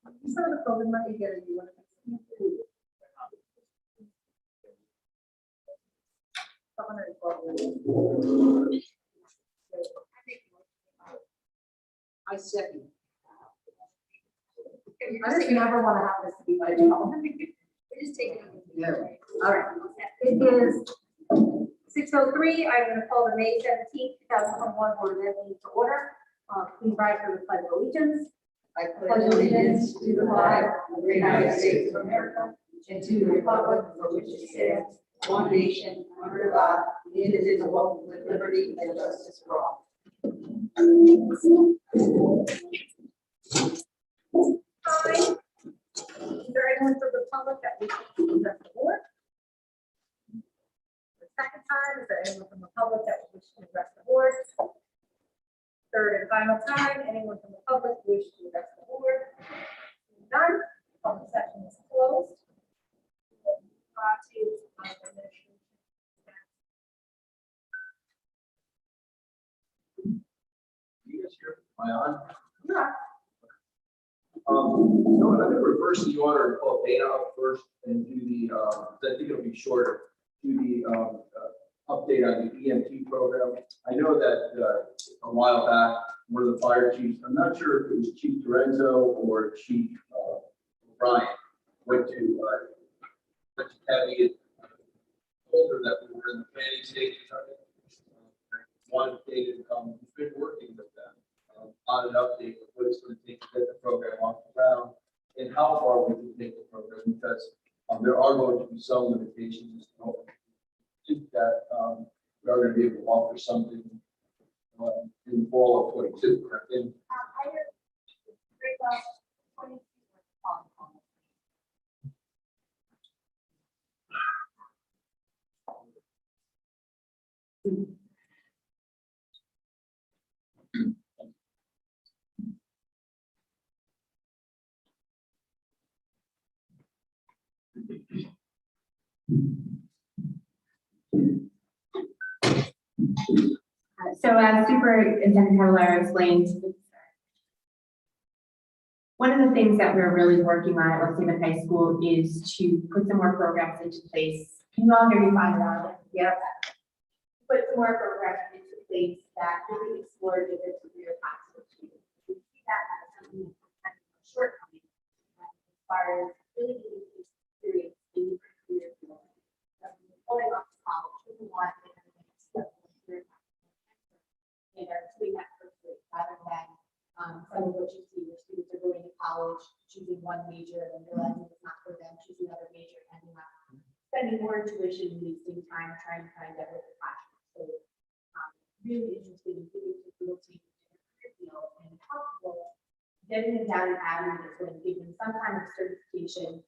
You saw the COVID money together. You want to I second. I just never want to have this to be my job. We're just taking it. No. All right. It is 6:03. I'm going to call the May 17th, 2021 Board of Ed meeting to order. Please rise for the Pledge of Allegiance. I pledge allegiance to the flag of the United States of America and to the republic for which it stands, one nation, under God, indivisible, with liberty and justice for all. Hi. Is there anyone from the public that wishes to address the board? The second time, is there anyone from the public that wishes to address the board? Third and final time, anyone from the public who wishes to address the board? None. Public session is closed. You guys hear? Am I on? Yeah. No, I'm going to reverse the order and call Dana up first and do the, I think it'll be shorter, do the update on the EMT program. I know that a while back, one of the fire chiefs, I'm not sure if it was Chief Lorenzo or Chief Brian, went to Tabby and told her that we were in the planning stages of it. Wanted Dana to come, we've been working with them on an update of what it's going to take to get the program off the ground and how far we can take the program, because there are going to be some limitations. I think that we are going to be able to offer something in the fall of 22, correct? And I heard grade level 22 So as Superintendent Keller explained, one of the things that we're really working on at West Haven High School is to put some more programs into place. Can you all hear me fine around it? Yep. Put some more programs into place that really explore different career paths for students. We see that as something that's kind of a shortcoming as far as really getting experience in different career fields. Going off to college, we want to get everything stuff in the career path. And are doing that first rather than some of what you see where students are going to college, choosing one major and realizing it's not for them, choosing another major, ending up spending more tuition, wasting time trying to find out what the passion. So really interested in giving people to career field and helpful getting them down an avenue that's going to give them some kind of certification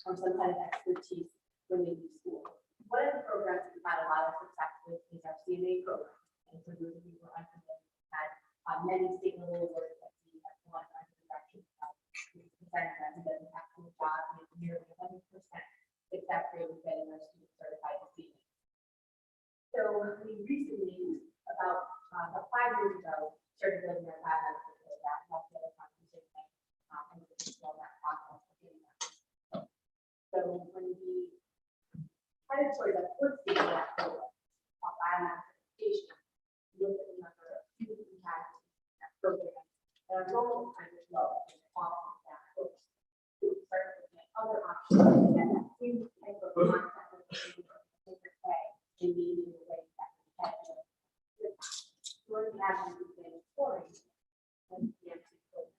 or some kind of expertise when they leave school. One of the programs we've had a lot of success with is our CNA program. And for those of you who are unfamiliar, we've had many state level awards that we have won under the direction of the president who doesn't have to job with nearly 100% success rate with getting our students certified as CNA. So we recently, about 5 years ago, started building our pathway program. That's the other conversation and we can build that process of getting that. So when we headed towards the fourth stage of that program, biomass certification, look at the number of students we had in that program, and our enrollment time was low and the quality of that course. So we started looking at other options to get that same type of content in a different way and maybe in a way that we had to. One of the avenues we've been exploring is the EMT program.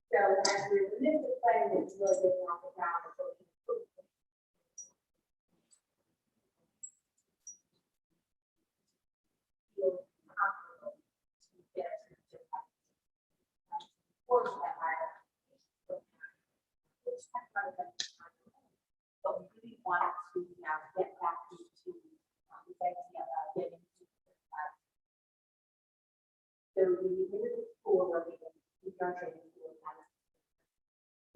So as we're in this plan, it's really getting off the ground and looking at but we really want to now get back into this idea about getting to class. So we did a school where we are training school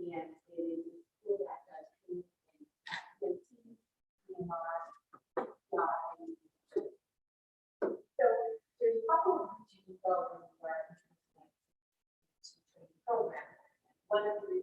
and it is a school that does training in activity, EMR, so there's a couple of things you can go when you are interested in training program. One of the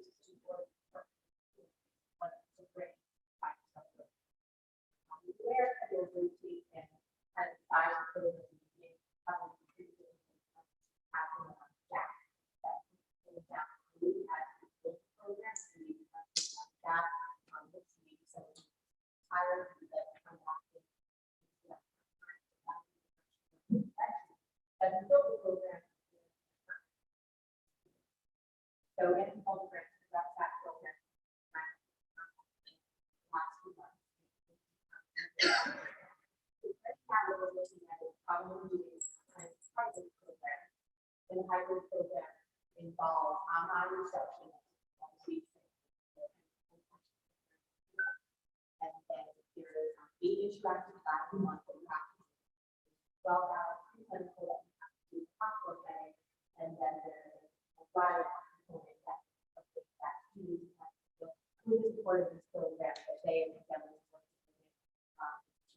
doesn't build the program. So getting all the grants about that program. Last few months. We're looking at it, probably doing a hybrid program. And the hybrid program involves online instruction. And then there is 8 interactive classes a month that we have to do. 12 hours preclinical that we have to do hospital setting, and then there's a bio component that students have to do. Who is supporting this program that they and them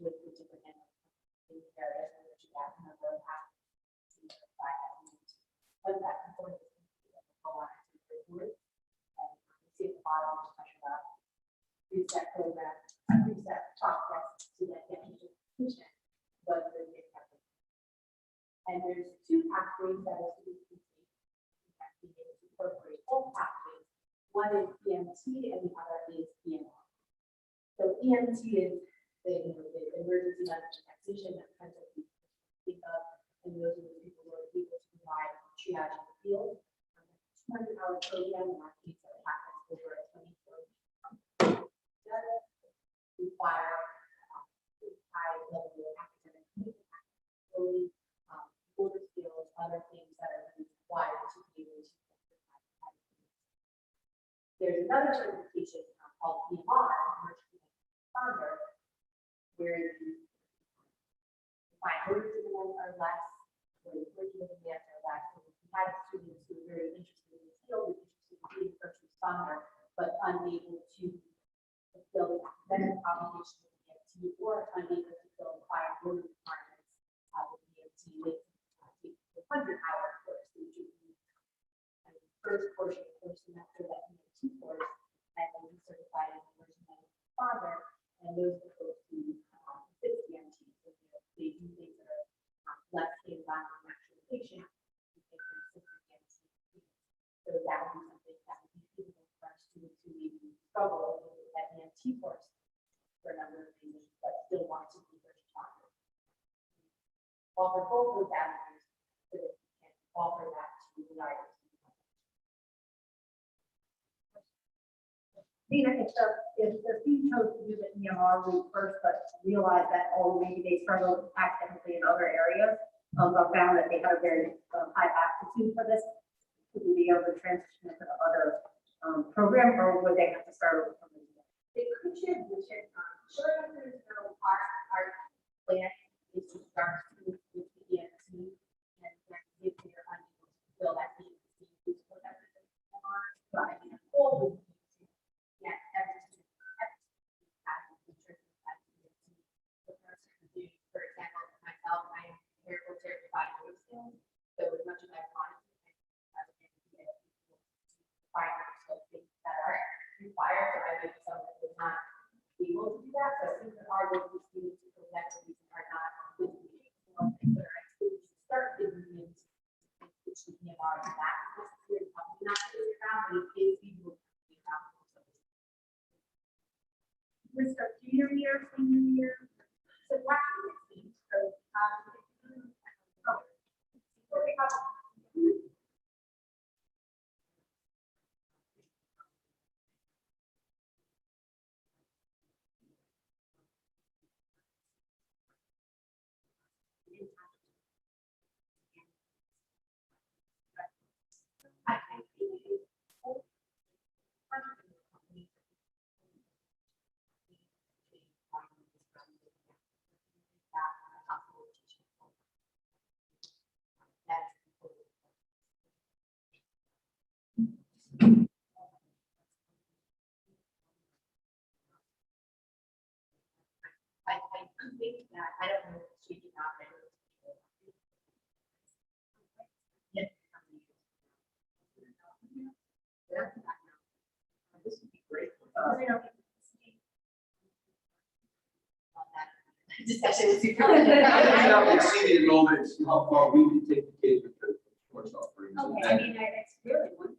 with different areas in which you have a number of activities by when that component is go on to the group. And you see at the bottom, discussion about reset program, reset process to then get into institution, whether they get covered. And there's 2 pathways that are students can take. You have to be able to incorporate both pathways. One is EMT and the other is EMR. So EMT is the emergency medical technician that kind of think of, and those are the people who are able to provide triage in the field. 200-hour program in our case that happens over a 24 does require high level of academic ability, motor skills, other things that are required to be able to. There's another certification called EMR, Emergency Responder, where you find motor skills are less, where the curriculum demands are less. So we have students who are very interested in the field, interested in being a first responder, but unable to fulfill the academic obligation of the EMT or unable to fulfill required motor requirements of the EMT with the 100-hour course, which is the first portion of the first semester that EMT course, and then be certified as an emergency medical responder, and those are folks who assist EMT. So they do things that are less hands-on and actual patient. So that would be something that would be feasible for our students who maybe struggle with that EMT course for a number of reasons, but still want to be first responders. Offer both those avenues so that we can offer that to the riders. Dina, if the student chose to do the EMR route first, but realized that, maybe they struggled academically in other areas, but found that they had a very high aptitude for this, would they be able to transition into the other program, or would they have to start over from the beginning? They could transition. Short answer is no. Our plan is to start with the EMT and then if they're unable to fill that need, whatever they want. But the goal would be to get every student for example, myself, I am careful to provide those skills. So as much as I want to find those things that are required, so I would someone that would not be able to do that. So since there are those students who that reason are not good to be start giving them which the EMR is that necessary, probably not to do around, but it is feasible to be around. With the junior year, senior year, So what happens? So I think that I don't know if it's changing now, but This would be great. Discussion is super. I see the enrollments, how far we can take the kids with the course offerings. and okay, I mean, it's really one.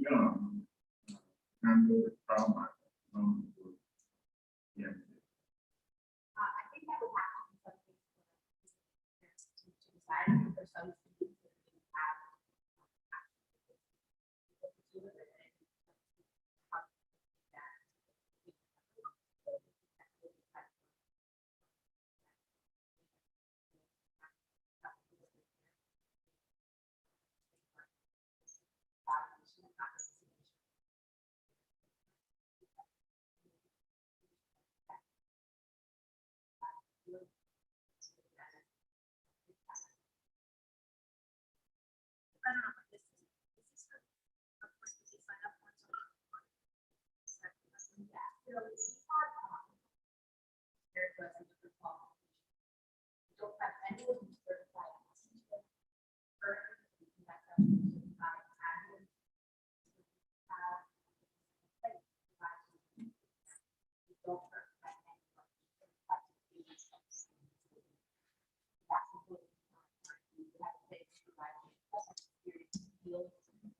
young, and over trauma. Yeah. I think that would have to be something to decide for some students that they have. I don't know, but this is for, of course, if you sign up for it, so. Yeah, you know, it's hard. There was a different law. You don't have anyone who's certified.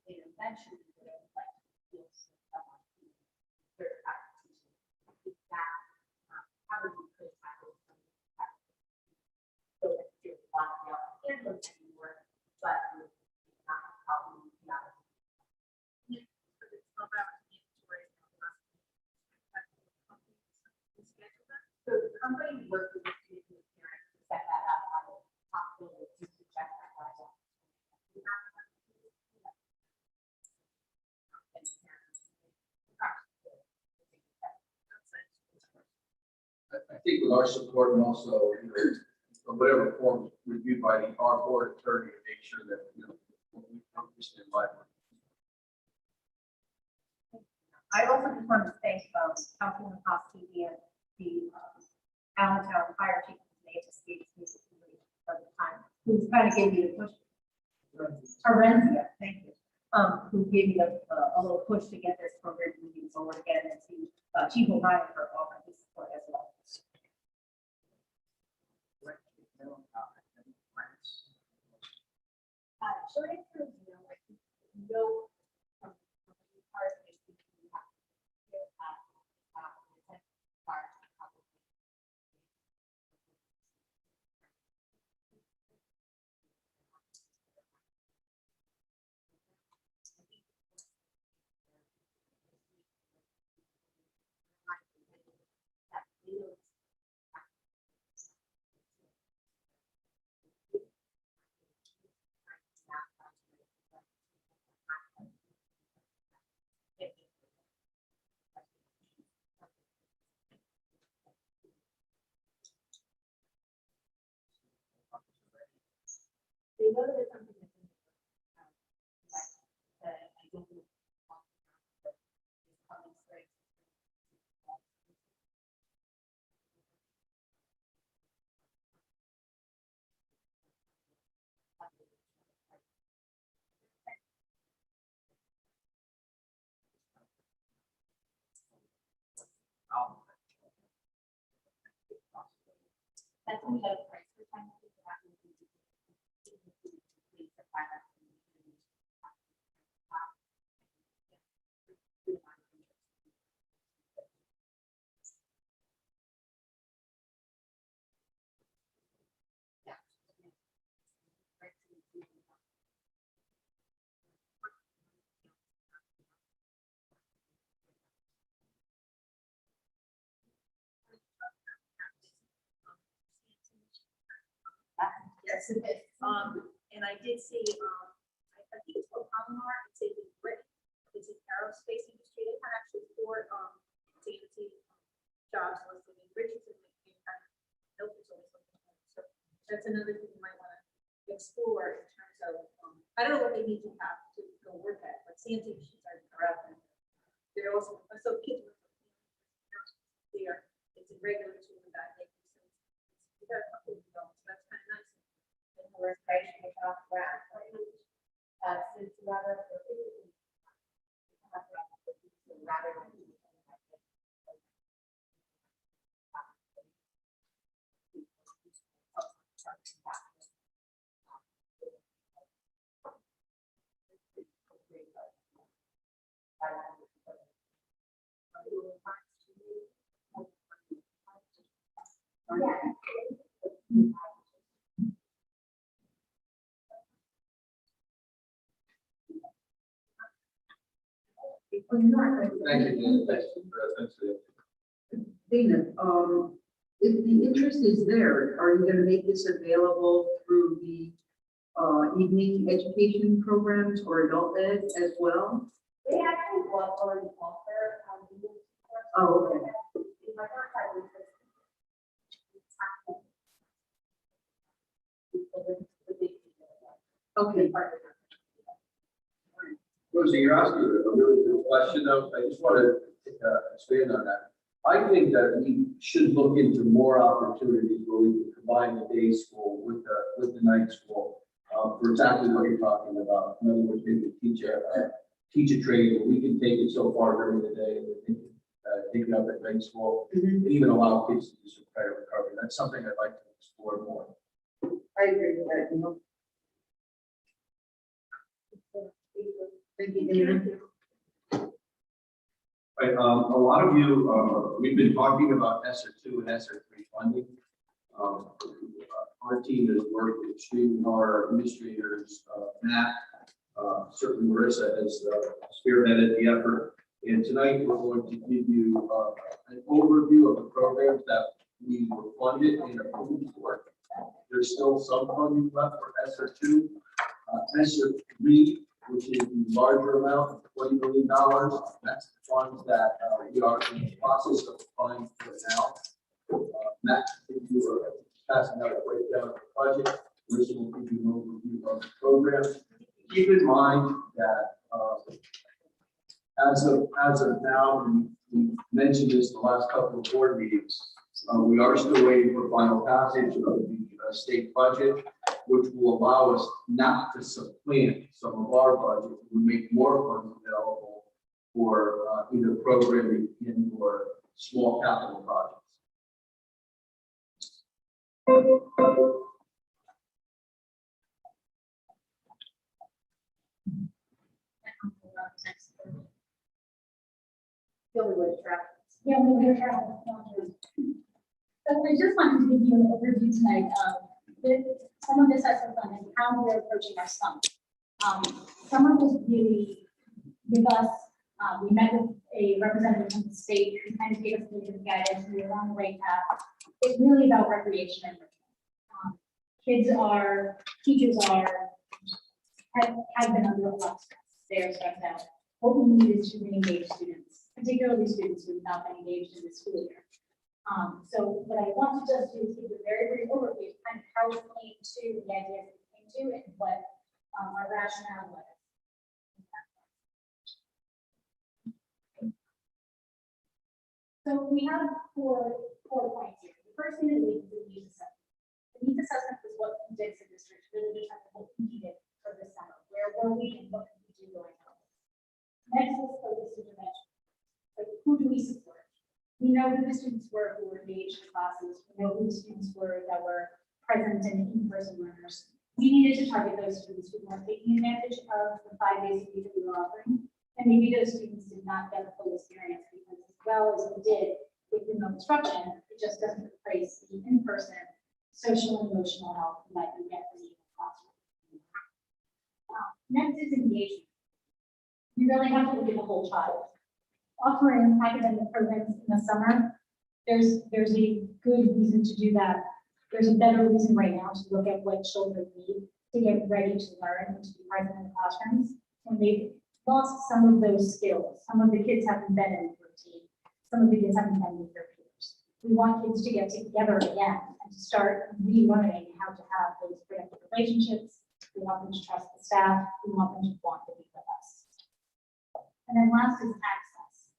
Eventually, they would like to feel someone who is certified. How would you put tackle so that you're blocking out and look anymore, but not how we got it. But it's not about mandatory. So the company worked with the student parents to set that up on the hospital to check that out. I think with our support and also, you know, whatever form reviewed by our board attorney to make sure that, you know, we understand life. I also just wanted to thank, Councilman Hosty and the, Allentown Fire Chief, Nate Escapes for the time, who's kind of gave me the push. Arenzia, thank you. Who gave me a little push to get this program moving forward again, and to, Chief O'Brien for offering his support as well. Short answer is no. I think no from the part of it, we have to get part. They know that it's something that's in the that I don't know. Coming straight. That's when we have a price for time. Yes, it is. And I did see, I think it's called Palomar, it's in Britain, it's an aerospace industry, they had actually 4, CNC jobs listed in Richardson, and Milton's always looking for. So that's another thing you might want to explore in terms of, I don't know what they need to have to go work at, but CNC machines are out there. They're also, so kids there, it's a regular tool that they can, so got a couple of them, so that's kind of nice. And the respiration is off the ground. Since rather Thank you, Jen. Thanks for that. Dana, if the interest is there, are you gonna make this available through the evening education programs or adult ed as well? They actually already offer, these courses. Oh, okay. If I not try to Okay. Rosie, you're asking a really good question, though. I just want to expand on that. I think that we should look into more opportunities where we can combine the day school with the night school. For exactly what you're talking about. In other words, maybe teach a trade where we can take it so far during the day and they can take it up at night school. And even allow kids to do some credit recovery. That's something I'd like to explore more. I agree with that, you know. Thank you, Dana. Right, a lot of you, we've been talking about Sr2 and Sr-3 funding. Our team has worked extremely hard, our administrators, Matt, certainly Marissa has spearheaded the effort. And tonight we're going to give you an overview of the programs that we were funded and approved for. There's still some funding left for Sr2. Sr-3, which is the larger amount of $20 million. That's the funds that we are in the process of applying for now. Matt, if you are passing out a breakdown of the budget, Marissa will give you an overview of the program. Keep in mind that as of now, we mentioned this the last couple of board meetings. We are still waiting for final passage of the state budget, which will allow us not to supplant some of our budget. We make more funds available for either programming and or small capital projects. Billy would traffic. Yeah, we were traveling. So I just wanted to give you an overview tonight with some of this assessment fund and how we're approaching our sum. Someone was really with us. We met with a representative from the state who kind of gave us a little bit of guidance. We were on the right path. It's really about recreation and enrichment. Kids are, teachers are, have been under a lot of stress. They are stressed out. What we need is to re-engage students, particularly students who have not been engaged in the school year. So what I want to just do is give you a very brief overview of kind of how we came to the ideas we came to and what our rationale was. So we have four points here. The first thing is the needs assessment. The needs assessment is what we did for districts, really determine what we needed for this summer. Where were we and what could we do going forward? Next is focus intervention. Like, who do we support? We know who the students were who were engaged in classes. We know who the students were that were present and in-person learners. We needed to target those students who weren't taking advantage of the 5 days a week that we were offering. And maybe those students did not get the full experience because as well as we did with remote instruction, it just doesn't replace the in-person social and emotional health that you get from the classroom. Next is engagement. You really have to look at the whole child. Offering academic programs in the summer, there's a good reason to do that. There's a better reason right now to look at what children need to get ready to learn and to be present in the classrooms. When they've lost some of those skills, some of the kids haven't been in the routine, some of the kids haven't been with their peers. We want kids to get together again and to start relearning how to have those productive relationships. We want them to trust the staff. We want them to want to be with us. And then last is access.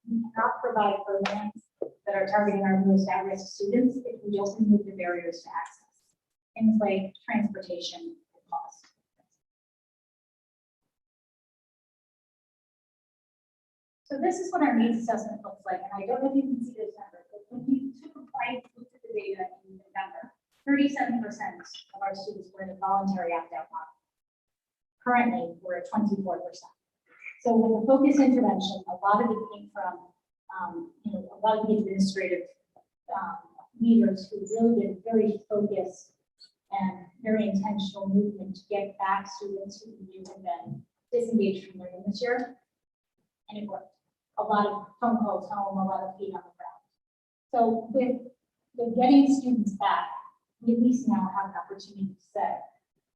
We cannot provide programs that are targeting our most at-risk students if we don't remove the barriers to access. Things like transportation and cost. So this is what our needs assessment looks like, and I don't know if you can see those numbers, but when we I looked at the data in November, 37% of our students were in a voluntary opt-out model. Currently, we're at 24%. So with the focus intervention, a lot of it came from, a lot of the administrative leaders who really did very focused and very intentional movement to get back students who knew had been disengaged from learning this year. And it worked. A lot of phone calls home, a lot of feet on the ground. So with getting students back, we at least now have an opportunity to say,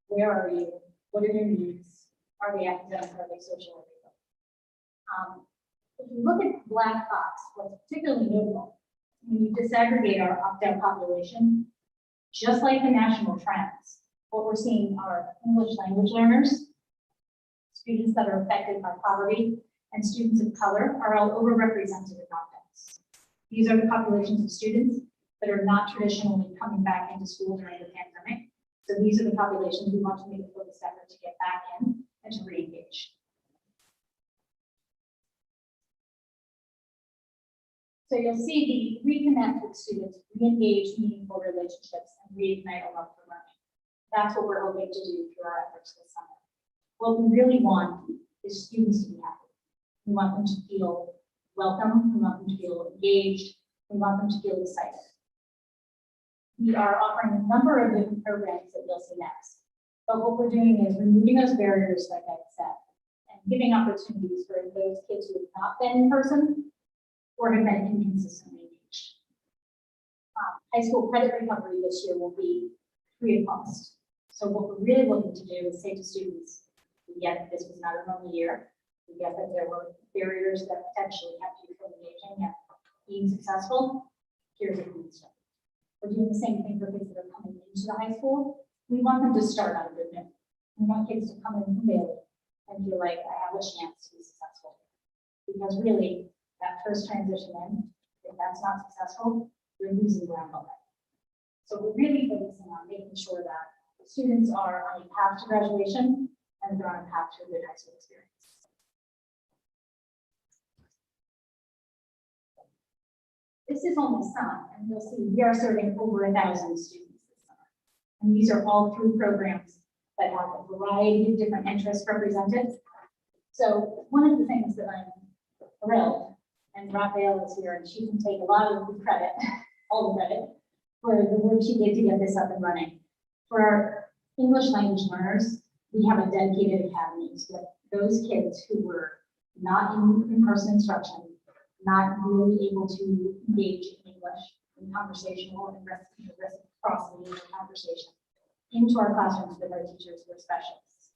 where are you? What are your needs? Are they academic? Are they social? If you look at Black Box, what's particularly notable, when you disaggregate our opt-out population, just like the national trends, what we're seeing are English language learners, students that are affected by poverty, and students of color are all overrepresented in opt-outs. These are the populations of students that are not traditionally coming back into school during the pandemic. So these are the populations we want to make a focused effort to get back in and to re-engage. So you'll see the reconnect with students, re-engage meaningful relationships, and reignite a love for learning. That's what we're hoping to do through our efforts this summer. What we really want is students to be happy. We want them to feel welcome. We want them to feel engaged. We want them to feel excited. We are offering a number of different programs that you'll see next. But what we're doing is removing those barriers, like I said, and giving opportunities for those kids who have not been in person or have been inconsistently engaged. High school credit recovery this year will be free of cost. So what we're really looking to do is say to students, we get that this was not a normal year. We get that there were barriers that potentially have to be from engaging and being successful. Here's a clean start. We're doing the same thing for kids that are coming into the high school. We want them to start on a good note. We want kids to come in from Bailey and feel like I have a chance to be successful. Because really, that first transition in, if that's not successful, you're losing ground already. So we're really focusing on making sure that the students are on a path to graduation and they're on a path to a good high school experience. This is almost summer, and you'll see we are serving over 1,000 students this summer. And these are all through programs that have a variety of different interests represented. So one of the things that I'm thrilled, and Raphael is here, and she can take a lot of the credit, all the credit, for the work she did to get this up and running. For our English language learners, we have a dedicated academy to get those kids who were not in in-person instruction, not really able to engage in English, in conversational and reciprocity in conversation, into our classrooms with our teachers who are specialists.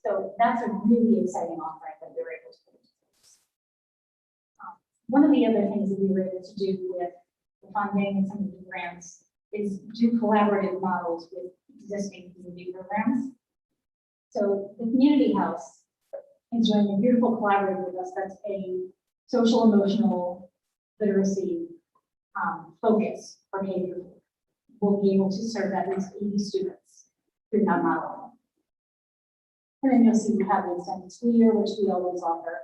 So that's a really exciting offering that we were able to put into place. One of the other things that we were able to do with the funding and some of the grants is do collaborative models with existing community programs. So the community house is doing a beautiful collaborative with us that's a social emotional literacy focus for behavior. We'll be able to serve at least 80 students through that model. And then you'll see we have the extended school year, which we always offer.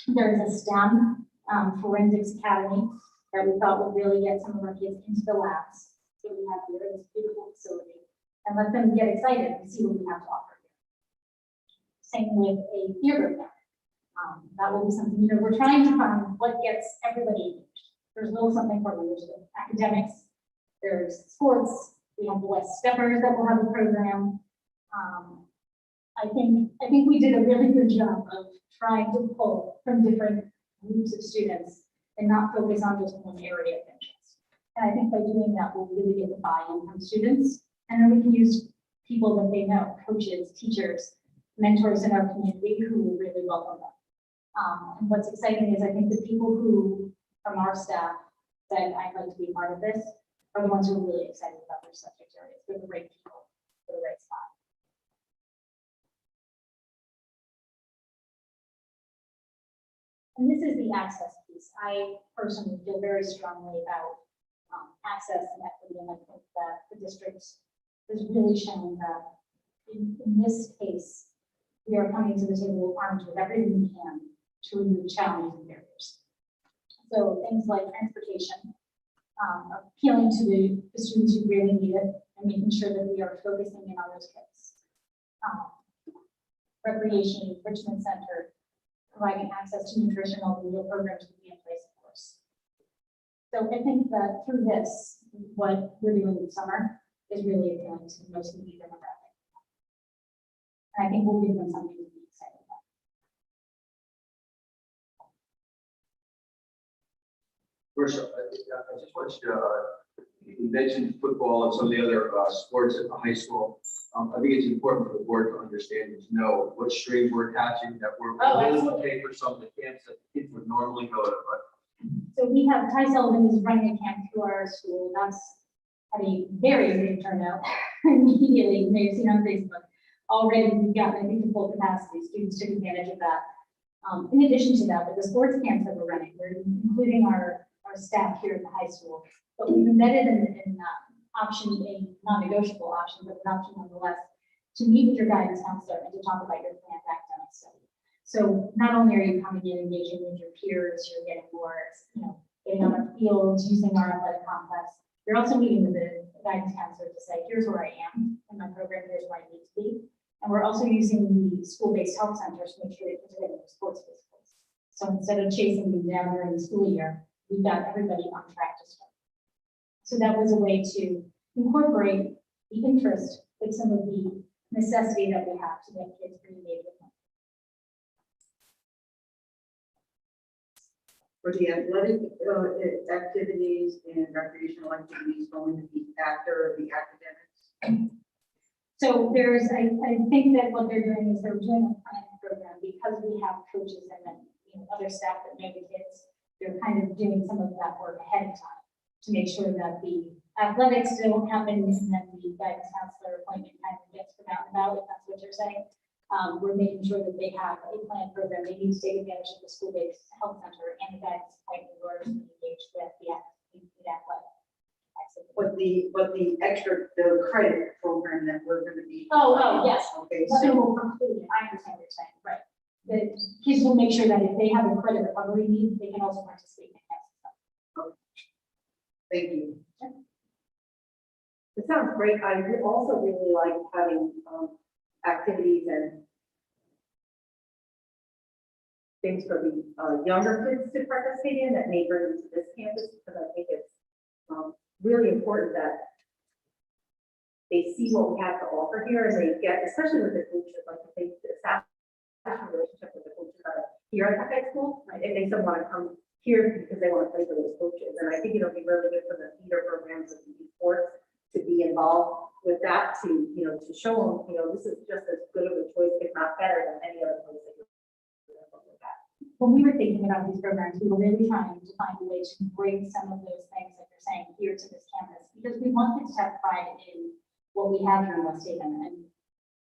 There is a STEM forensics academy that we thought would really get some of our kids into the labs. So we have here this beautiful facility and let them get excited and see what we have to offer here. Same with a theater camp. That will be something, we're trying to find what gets everybody engaged. There's a little something for them. There's the academics, there's sports, we have the West Steppers that will have a program. I think we did a really good job of trying to pull from different groups of students and not focus on just one area of interest. And I think by doing that, we'll really get the buy-in from students, and then we can use people that they know, coaches, teachers, mentors in our community who will really welcome them. And what's exciting is I think the people who, from our staff, said, I'd like to be part of this, are the ones who are really excited about their subject areas. They're the right people for the right spot. And this is the access piece. I personally feel very strongly about access and equity, and I think that the district has really shown that in this case, we are coming to the table armed with everything we can to remove challenges and barriers. So things like transportation, appealing to the students who really need it, and making sure that we are focusing in on those kids. Recreation, enrichment center, providing access to nutritional and meal programs would be in place, of course. So I think that through this, what we're doing this summer is really appealing to most of the demographic. And I think we'll give them something to be excited about. First, I just want you to, you mentioned football and some of the other sports at the high school. I think it's important for the board to understand and to know what strings we're attaching, that we're willing to pay for some of the camps that the kids would normally go to, but So we have Ty Sullivan is running a camp through our school. That's had a very big turnout immediately. You may have seen on Facebook. Already we've gotten, I think, to full capacity. Students took advantage of that. In addition to that, with the sports camps that we're running, we're including our staff here at the high school. But we've embedded in option, a non-negotiable option, but an option nonetheless, to meet with your guidance counselor and to talk about your planned academic study. So not only are you coming in engaging with your peers, you're getting more, getting on our fields, using our athletic complex. You're also meeting with the guidance counselor to say, here's where I am in my program, here's where I need to be. And we're also using the school-based health centers to make sure that you're getting sports physicals. So instead of chasing them down during the school year, we've got everybody on track to start. So that was a way to incorporate the interest with some of the necessity that we have to get kids re-engaged with them. For the athletic activities and recreational activities going to be after the academics? So there's, I think that what they're doing is they're doing a planning program because we have coaches and then other staff that know the kids. They're kind of doing some of that work ahead of time to make sure that the athletics don't happen and then the guidance counselor appointment kind of gets forgotten about, if that's what you're saying. We're making sure that they have a planned program. They need to take advantage of the school-based health center and the guidance appointment in order to engage with the athletic. But the credit program that we're going to be. Oh, yes. Okay, Nothing so, will preclude it. I understand what you're saying, right. The kids will make sure that if they have a credit recovery need, they can also participate in it. thank you. It sounds great. I also really like having activities and things for the younger kids to participate in that may bring them to this campus, because I think it's really important that they see what we have to offer here and they get, especially with the coaches, like if they establish a relationship with the coaches that are here at the high school, right? If they still want to come here because they want to play for those coaches. And I think it'll be really good for the feeder programs and the sports to be involved with that, to, to show them, this is just as good of a choice, if not better than any other place that you're with that. When we were thinking about these programs, we were really trying to find a way to bring some of those things that you're saying here to this campus, because we wanted to have pride in what we have here in West Haven. And,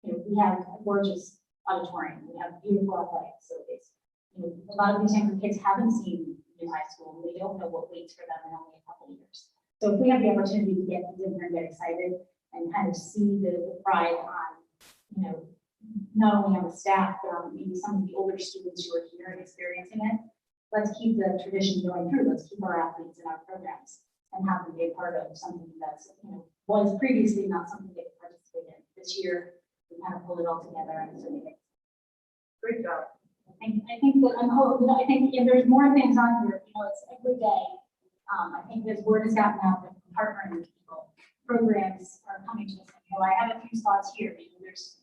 we have a gorgeous auditorium, we have beautiful athletic facilities. A lot of these younger kids haven't seen new high school, and they don't know what waits for them in only a couple of years. So if we have the opportunity to get in here and get excited and kind of see the pride on, not only on the staff, but on maybe some of the older students who are here and experiencing it, let's keep the tradition going through. Let's keep our athletes in our programs and have them be a part of something that's, was previously not something they could participate in. This year, we kind of pulled it all together and so made it. Great job. I think that I think if there's more things on here, it's every day. I think this word has gotten out that partnering with people, programs are coming to us. I have a few spots here. There's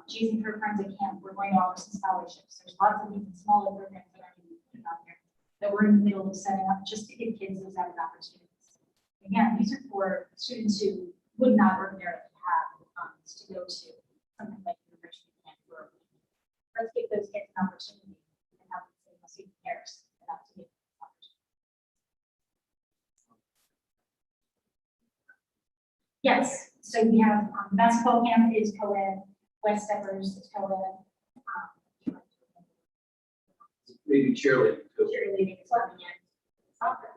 Chasing for Friends at Camp. We're going to offer some scholarships. There's lots of even smaller programs that are put on here that we're in the middle of setting up just to give kids those opportunities. Again, these are for students who would not ordinarily have the funds to go to something like university camp for a week. Let's give those kids an opportunity and have them see the cares enough to give them an opportunity. Yes, so we have basketball camp is co-ed, West Steppers is co-ed. maybe cheerleading too. Cheerleading is coming in. Soccer,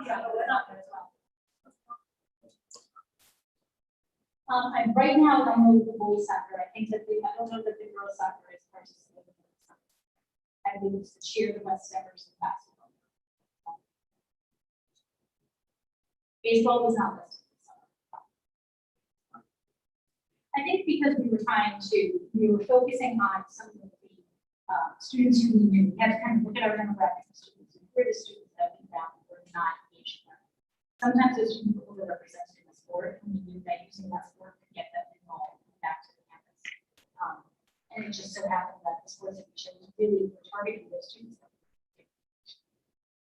Yeah, that's not good as well. And right now, I know the boys soccer, I think that I don't know that the girls soccer is participating. I believe it's the cheer, the West Steppers, and basketball. Baseball was not listed. I think because we were focusing on some of the students who we knew, we had to kind of look at our demographic of students, and who are the students that we found were not engaged in learning. Sometimes those students were overrepresented in the sport, and we knew that using that sport could get them involved back to the campus. And it just so happened that the sports that we chose really were targeting those students.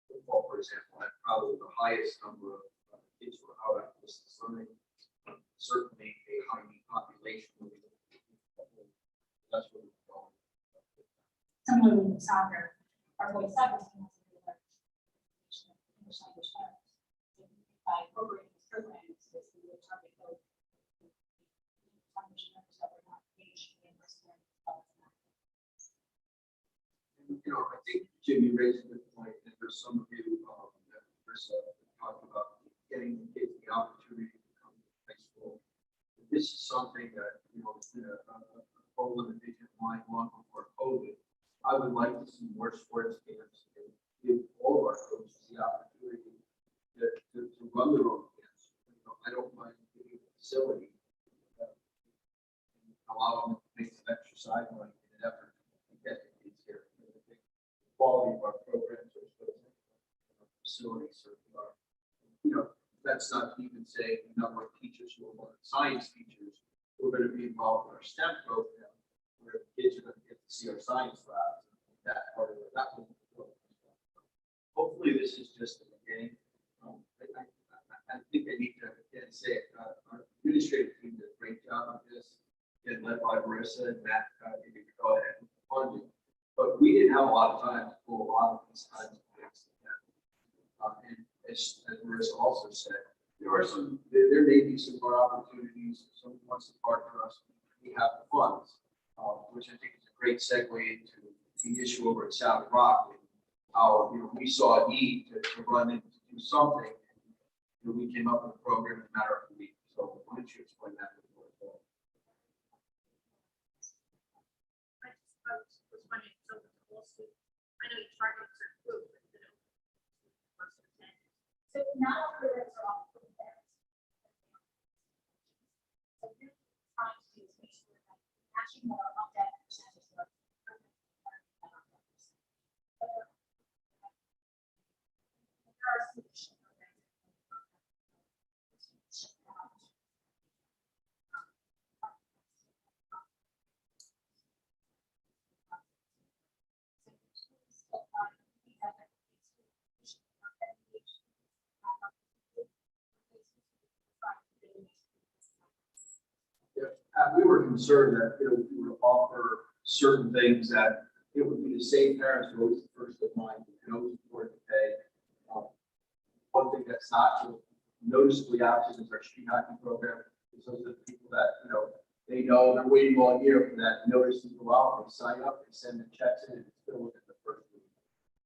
Football, for example, had probably the highest number of kids who were out on distance learning. Certainly a high need population. That's what we're going. Similarly with soccer, our boys soccer team has a really large English language learners. By incorporating these programs, this we would target both language learners that were not engaged in person learning. You know, I think Jim, you raised a good point, and there's some of you that Chris talked about getting the kids the opportunity to come to high school. This is something that, you know, has been a whole limitation of mine long before COVID. I would like to see more sports camps and give all of our coaches the opportunity to run their own camps. You know, I don't mind giving a facility and allow them to make some extra sideline in an effort to get the kids here. I think the quality of our programs are so our facilities are, you know, that's not to even say the number of teachers who are science teachers who are going to be involved in our STEM program, where kids are going to get to see our science labs. That part of it, that will hopefully this is just the beginning. I think I need to again say it. Our administrative team did a great job on this, and led by Marissa and Matt. You can go ahead with the funding, but we didn't have a lot of time to pull a lot of these kinds of things together. And as Marissa also said, there may be some more opportunities. Someone wants to partner us. We have the funds, which I think is a great segue into the issue over at South Rock. And how, you know, we saw a need to run and to do something. And, you know, we came up with a program in a matter of a week. So why don't you explain that to the board? I just was wondering, so with the whole suit, I know you target certain groups, but you know, So not all programs are offered for parents. So what we're trying to do is make sure that actually more of that percentage of programs are on campus. There are solution programs. We were concerned that, you know, we would offer certain things that it would be the same parents who always the first of mind, who can always afford to pay. One thing that's not noticeably absent is our street hockey program. Because those are the people that, you know, they know they're waiting all year for that notice to go out. They sign up, they send the checks in, and it's still within the first week.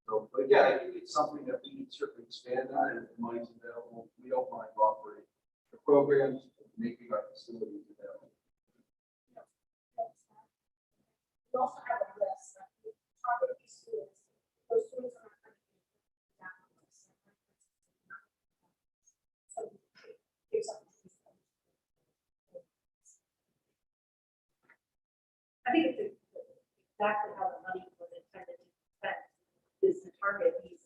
So, but yeah, I think it's something that we can certainly expand on, and if the money's available, we don't mind offering the programs, making our facilities available. we also have a list that we target these students. Those students are not going to be down on this. So here's something. I think it's exactly how the money was intended to be spent, is to target these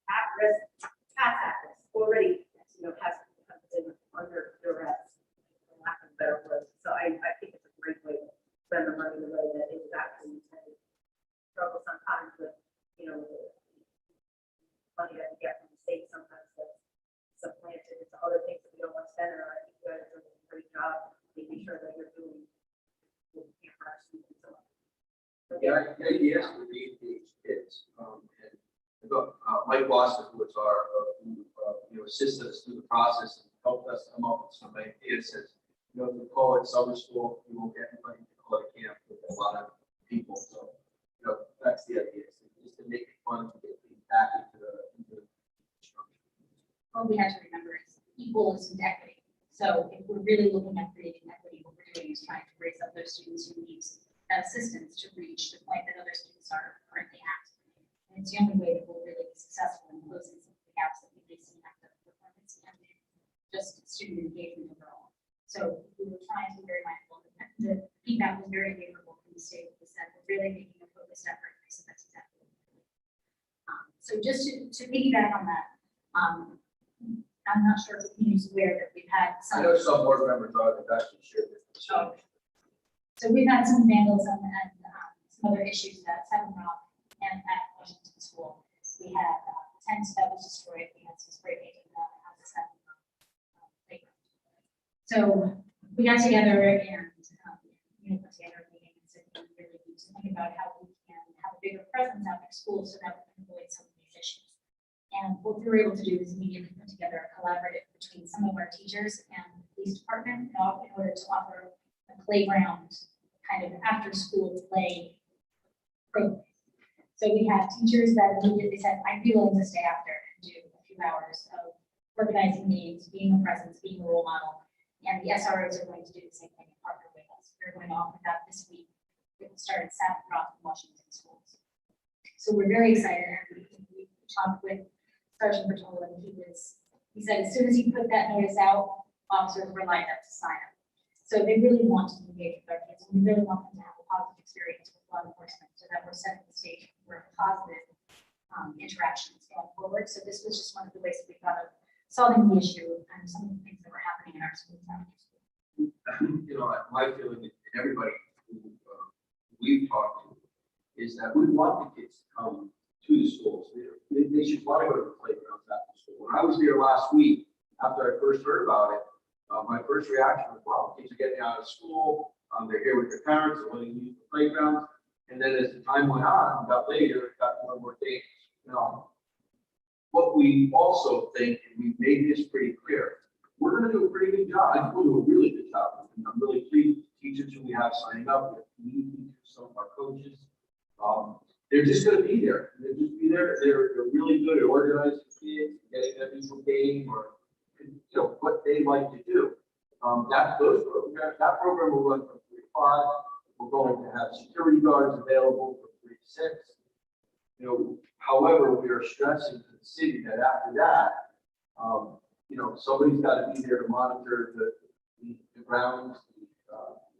at-risk, past at-risk, already, you know, has been under duress, for lack of a better word. So I think it's a great way to spend the money the way that it was actually intended. Struggle sometimes with, you know, the money that we get from the state, sometimes that's supplanted into other things that we don't want to spend, or I think you guys are doing a great job making sure that you're doing. Yeah, the idea is to engage kids. And Mike Boston, who is our, you know, assisted us through the process and helped us come up with some ideas. Says, you know, if we call it summer school, we won't get anybody to call it camp with a lot of people. So, you know, that's the idea, is to make it fun to get people back into the structure. What we have to remember is equals and equity. So if we're really looking at creating equity, what we're doing is trying to raise up those students who need assistance to reach the point that other students are currently at. And it's the only way that we'll really be successful in closing some of the gaps that we may see in academic performance and in just student engagement overall. So we were trying to be very mindful that the feedback was very favorable from the state. We said we're really making a focus So just to piggyback on that, I'm not sure if the community's aware that we've had I some. know some board members are, but that's for sure. So we've had some vandalism and some other issues at Seven Rock and at Washington School. We had a tent that was destroyed. We had some spray painting that has a Seven Rock playground. So we got together and put together a meeting and said we really need to think about how we can have a bigger presence out in school so that we can avoid some of these issues. And what we were able to do is immediately put together a collaborative between some of our teachers and the police department in order to offer a playground kind of after school play program. So we have teachers that immediately said, I'd be willing to stay after and do a few hours of organizing meetings, being a presence, being a role model. And the SROs are going to do the same thing and partner with us. We're going to offer that this week. It will start at Seven Rock and Washington schools. So we're very excited. And we talked with Sergeant Bertola, and he said as soon as he put that notice out, officers were lined up to sign up. So they really want to engage with our kids, and we really want them to have a positive experience with law enforcement so that we're setting the stage for positive interactions going forward. So this was just one of the ways that we thought of solving the issue and some of the things that were happening in our schools. My feeling, and everybody who we've talked to, is that we want the kids to come to the schools. They should want to go to the playgrounds after school. When I was here last week, after I first heard about it, my first reaction was, wow, kids are getting out of school, they're here with their parents, they're wanting to use the playgrounds. And then as the time went on, got later, it got more and more dangerous. What we also think, and we've made this pretty clear, we're going to do a pretty good job. I think we'll do a really good job. And I'm really pleased with the teachers who we have signing up, with teachers, some of our coaches. They're just going to be there. They'll just be there. They're really good at organizing kids, getting them into a game or what they like to do. That program will run from 3 to 5. We're going to have security guards available from 3 to 6. However, we are stressing to the city that after that, somebody's got to be there to monitor the grounds,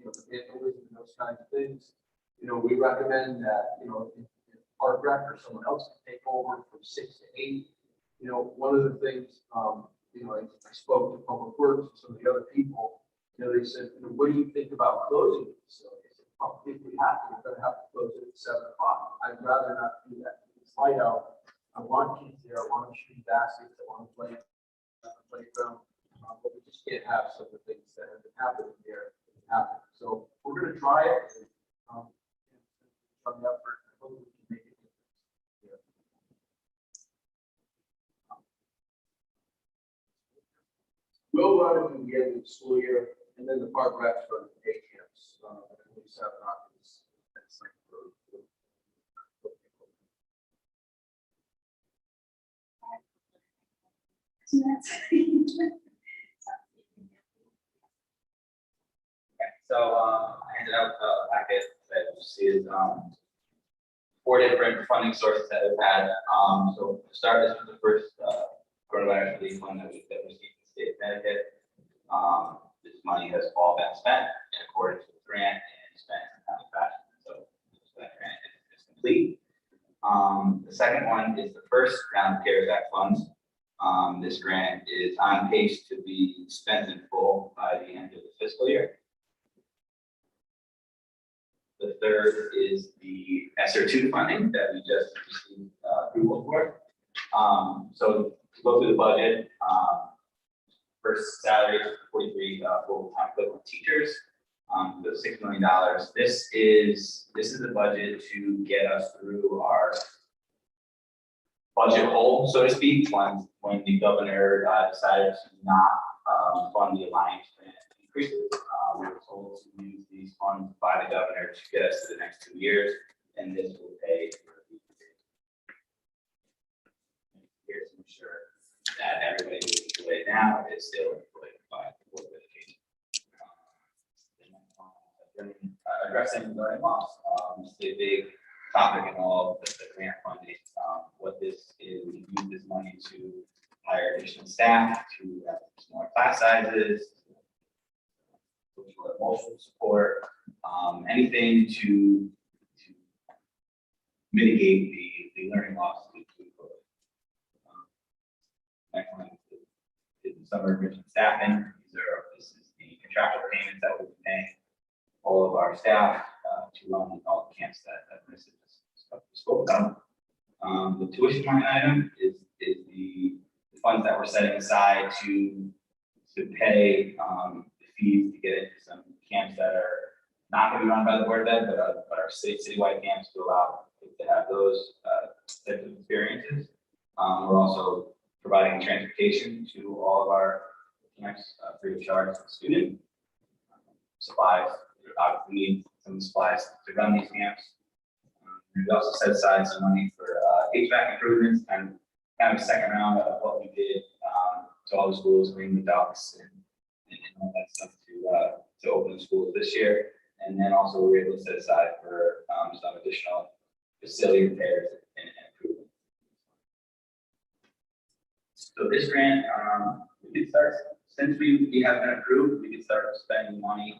the vandalism and those kinds of things. We recommend that, if Park Rec or someone else can take over from 6 to 8. One of the things, I spoke to Public Works and some of the other people, they said, what do you think about closing the facility? I said, well, if we have to, we're going to have to close it at 7 o'clock. I'd rather not do that. It's light out. I want kids there. I want them shooting baskets. I want to play on the playground. But we just can't have some of the things that have been happening there happen. So we're going to try it. From the effort, I hope we can make it. We'll run it through the end of the school year, and then the Park Recs run the day camps. We just have not So I handed out a packet that you see is 4 different funding sources that we've had. So to start, this was the first coronavirus relief fund that we received in the state of Connecticut. This money has all been spent in accordance with the grant and spent in a timely fashion. So that grant is complete. The second one is the first round of CARES Act funds. This grant is on pace to be spent in full by the end of the fiscal year. The third is the Sr2 funding that we just received approval for. So to go through the budget, first salary 43 full-time equivalent teachers, the $6 million. This is the budget to get us through our budget hole, so to speak, when the governor decided to not fund the Alliance grant increases. We were told to use these funds by the governor to get us to the next 2 years, and this will pay for the years to ensure that everybody who's employed now is still employed by the Board of Education. Addressing learning loss, this is a big topic in all of the grant funding. What this is, we use this money to hire additional staff, to have smaller class sizes, social emotional support, anything to mitigate the learning loss due to COVID. next one is the summer enrichment staffing. This is the contractual payments that we'll be paying all of our staff to run all the camps that Chris spoke about. The tuition line item is the funds that we're setting aside to pay the fees to get into some camps that are not going to be run by the Board of Ed, but are citywide camps to allow kids to have those types of experiences. We're also providing transportation to all of our camps free of charge to the student. Supplies, we obviously need some supplies to run these camps. We also set aside some money for HVAC improvements and kind of a second round of what we did to all the schools, bringing the ducks and all that stuff to open the schools this year. And then also we were able to set aside for some additional facility repairs and improvements. So this grant, we could start, since we have been approved, we could start spending money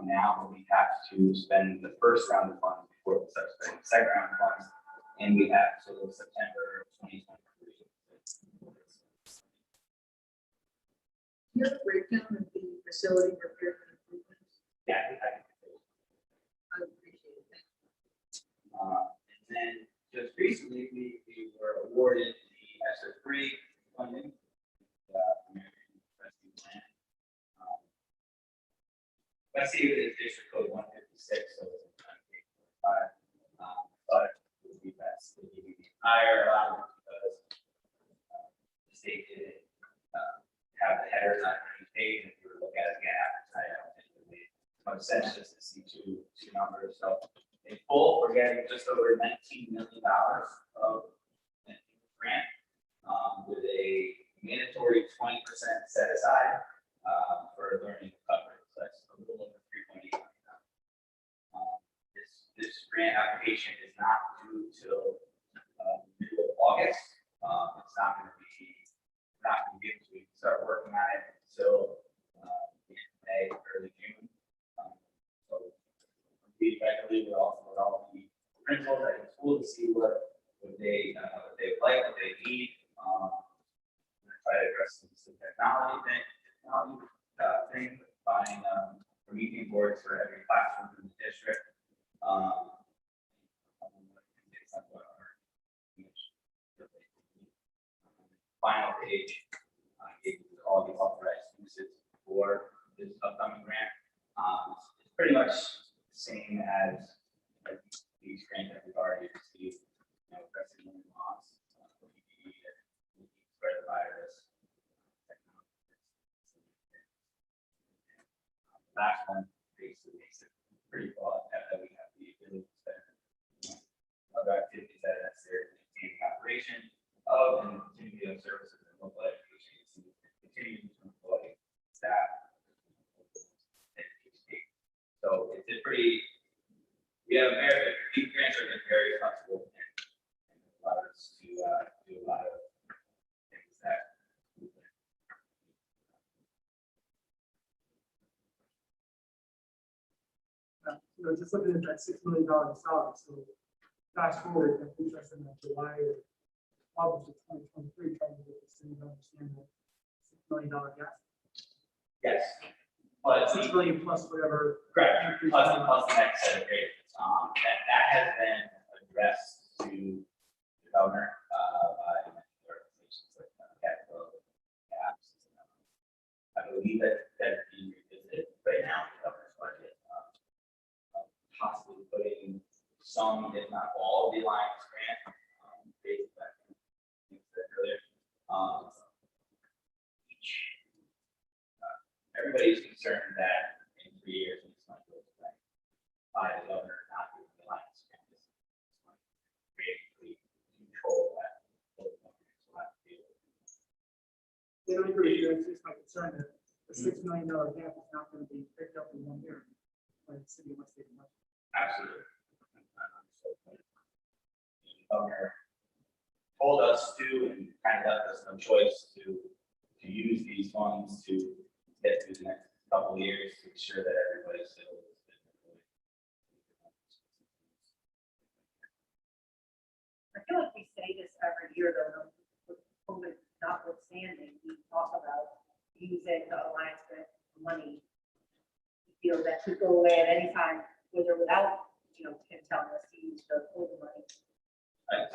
now, but we have to spend the first round of funds before we start spending the second round of funds. And we have till September 2023. You have a breakdown of the facility repair and improvements. Yeah, I appreciate it. And then just recently, we were awarded the Sr2 funding, American Rescue Plan. Let's see if it's district code 156, so it's 5. But it would be best to give you the entire allowance because the state didn't have the headers on any page. If you were looking at it again after tonight, I don't think it would make much sense just to see two numbers. So in full, we're getting just over $19 million of grant with a mandatory 20% set aside for learning recovery. So that's a little over $3.8 million. This grant application is not due till middle of August. It's not going to be given to we can start working on it until May, early June. So we regularly with all the principals at the school to see what they like, what they need. Try to address some technology thing, buying meeting boards for every classroom in the district. Final page gave you all the authorized uses for this upcoming grant. It's pretty much the same as these grants that we've already received. Addressing learning loss, PPE, spread the virus. Last one basically makes it pretty broad that we have the ability to spend other activities that are necessary to maintain the operation of and continuity of services in local education, continue to employ staff. So it's a pretty, we have these grants are very flexible and allow us to do a lot of things that just looking at that $6 million salary, so fast forward, that puts us in July or August of 2023, trying to get the city to understand that $6 million gap. yes, but $6 million plus whatever. correct, plus the next set of grades. That has been addressed to the governor by organizations like Capital Gaps. I believe that is being revisited right now in the governor's budget. Possibly putting some, if not all, of the Alliance grant based on things that earlier. Everybody's concerned that in 3 years, it's not going to be by the governor, not doing the Alliance grant. This might create control that those companies will have to deal with. They don't agree with you. It's just my concern that the $6 million gap is not going to be picked up in 1 year by the city of West Haven. Absolutely. The governor told us to, and kind of left us no choice to use these funds to get through the next couple of years to ensure that everybody's still. I feel like we say this every year though, with COVID notwithstanding, we talk about using the Alliance grant money. We feel that could go away at any time, with or without, him telling us to use the full money.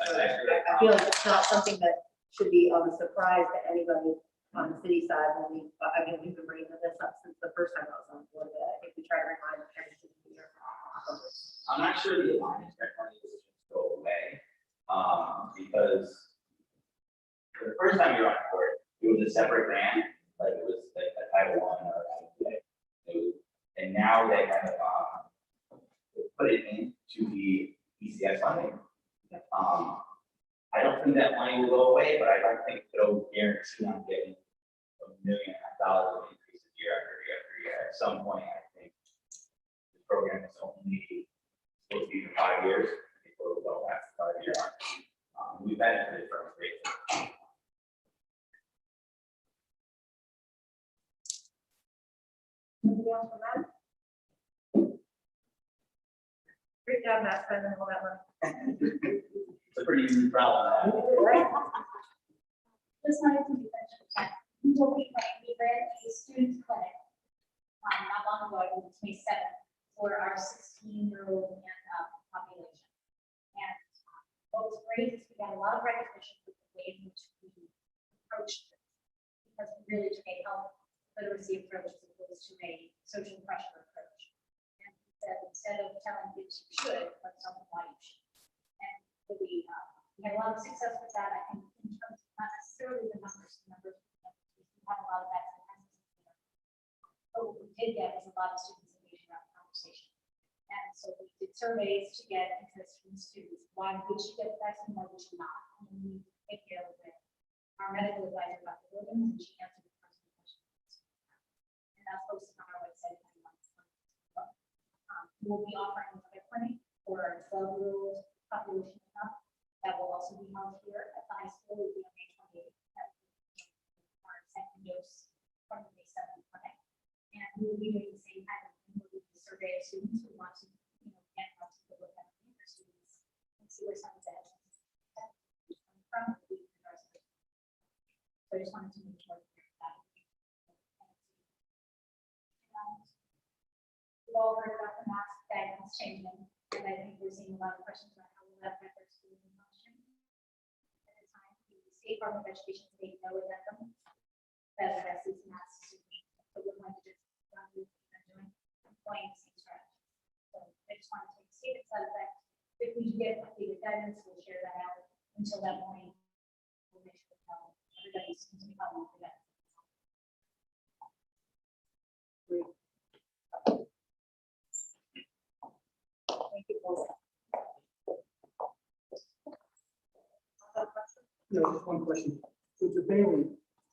So I feel like it's not something that should be of a surprise to anybody on the city side when we've been bringing this up since the first time I was on board. That I think we try to remind every single year. I'm not sure the Alliance grant money will just go away, because the first time you were on board, it was a separate grant, like it was like a Title I or IPA. And now they have, put it into the ECS funding. I don't think that money will go away, but I don't think it'll guarantee I'm getting $1.5 million of increases year after year after year. At some point, I think the program is only supposed to be for 5 years. People don't last 5 years. We've benefited from it greatly. Anything else from that? Great job, Matt, spending all that money. It's a pretty easy problem. Right? Just wanted to mention that we ran a student clinic not long ago, I think May 7th, for our 16-year-old and population. And what was great is we got a lot of recognition for the way in which we approached this, because we really took a health literacy approach as opposed to a social pressure approach. And we said, instead of telling kids you should, let's tell them why you should. And really, we had a lot of success with that, I think, in terms of not necessarily the numbers, we had a lot of that. But what we did get was a lot of students engaged around the conversation. And so we did surveys to get interest from students. Why would you get the vaccine, why would you not? And we take care of it. Our medical advisor, Dr. Williams, and she answered the personal questions. And that's posted on our website. We'll be offering another clinic for our 12-year-old population up. That will also be held here at the high school. We'll be on May 28th. That will be our second dose from the May 7th clinic. And we will be doing the same kind of thing. We'll do a survey of students who want to, get out to look at their students and see where some of that is from. So I just wanted to make sure that we've all heard about the mask guidance changing, and I think we're seeing a lot of questions about how will that affect our schools in function. At the time, the State Department of Education made no addendum that addresses masks. So we're going to just run with doing employing the same strategy. So I just wanted to state its side effect. If we get updated guidance, we'll share that out. Until that point, we'll make sure that everybody's continuing following for that. Thank you both. No, just one question. With the Bailey,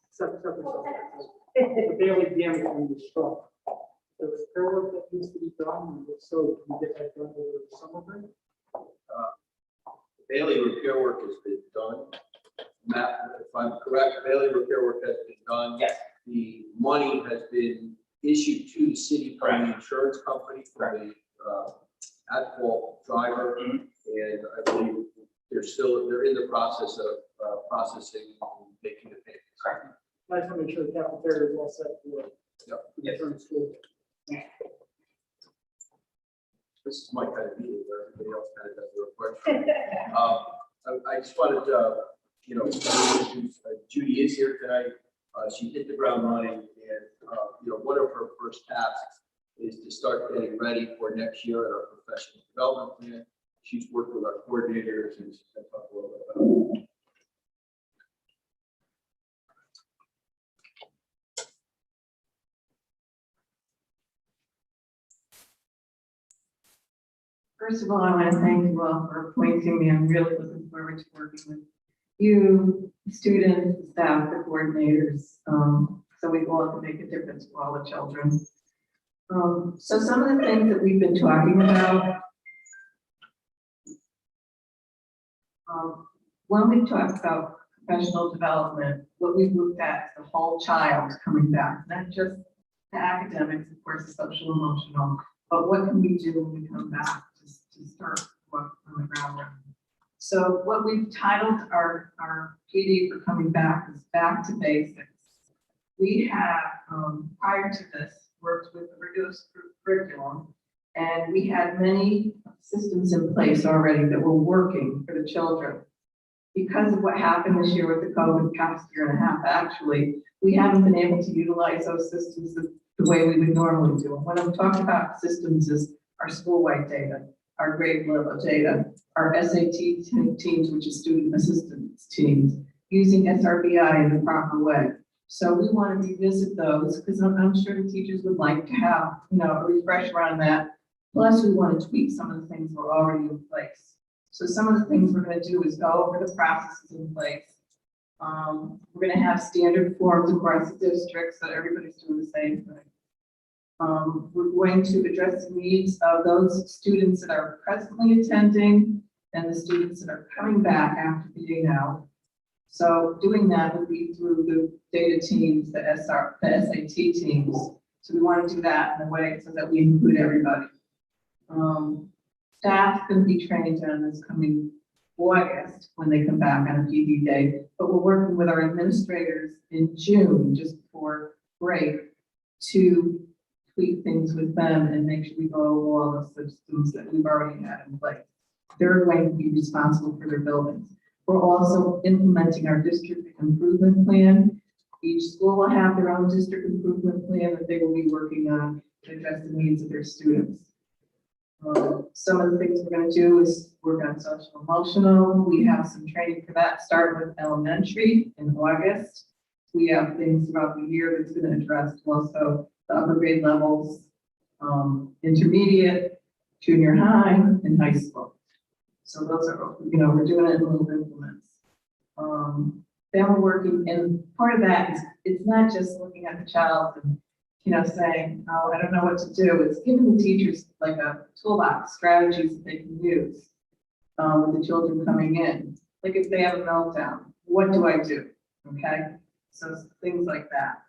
separate, the Bailey damage on the struck. There was fair work that needs to be done, and if so, can we get that done over the summer break? Bailey repair work has been done. Matt, if I'm correct, Bailey repair work has been done. Yes. The money has been issued to the city from the insurance company for the at-fault driver. Mhm. And I believe they're in the process of processing and making the payments. Correct. I just want to make sure the cafeteria is all set for Yep. the current school. This is my kind of meeting where everybody else kind of does their question. I just wanted to, introduce, Judy is here tonight. She hit the ground running, and one of her first tasks is to start getting ready for next year at our professional development plan. She's worked with our coordinators, and she's going to talk a little bit about it. First of all, I want to thank you all for appointing me. I'm really looking forward to working with you, the students, the staff, the coordinators, so we all can make a difference for all the children. So some of the things that we've been talking about, when we talk about professional development, what we've looked at is the whole child coming back, not just the academics, of course, the social, emotional, but what can we do when we come back to start work on the ground running? So what we've titled our PD for coming back is Back to Basics. We have, prior to this, worked with the reduced curriculum, and we had many systems in place already that were working for the children. Because of what happened this year with the COVID past year and a half, actually, we haven't been able to utilize those systems the way we would normally do. When I'm talking about systems is our school-wide data, our grade level data, our SAT teams, which is student assistance teams, using SRBI in the proper way. So we want to revisit those because I'm sure the teachers would like to have, a refresher on that. Plus, we want to tweak some of the things that are already in place. So some of the things we're going to do is go over the processes in place. We're going to have standard forms across the district so that everybody's doing the same thing. We're going to address the needs of those students that are presently attending and the students that are coming back after being out. So doing that would be through the data teams, the SAT teams. So we want to do that in a way so that we include everybody. Staff's going to be trained on this coming August when they come back on a PD day, but we're working with our administrators in June, just before break, to tweak things with them and make sure we go over all those systems that we've already had in place. They're going to be responsible for their buildings. We're also implementing our district improvement plan. Each school will have their own district improvement plan that they will be working on to address the needs of their students. Some of the things we're going to do is work on social emotional. We have some training for that, starting with elementary in August. We have things throughout the year that's going to address also the upper grade levels, intermediate, junior high, and high school. So those are, we're doing it in little increments. Then we're working, and part of that is, it's not just looking at the child and, saying, oh, I don't know what to do. It's giving the teachers like a toolbox, strategies that they can use with the children coming in. Like if they have a meltdown, what do I do? Okay, so things like that.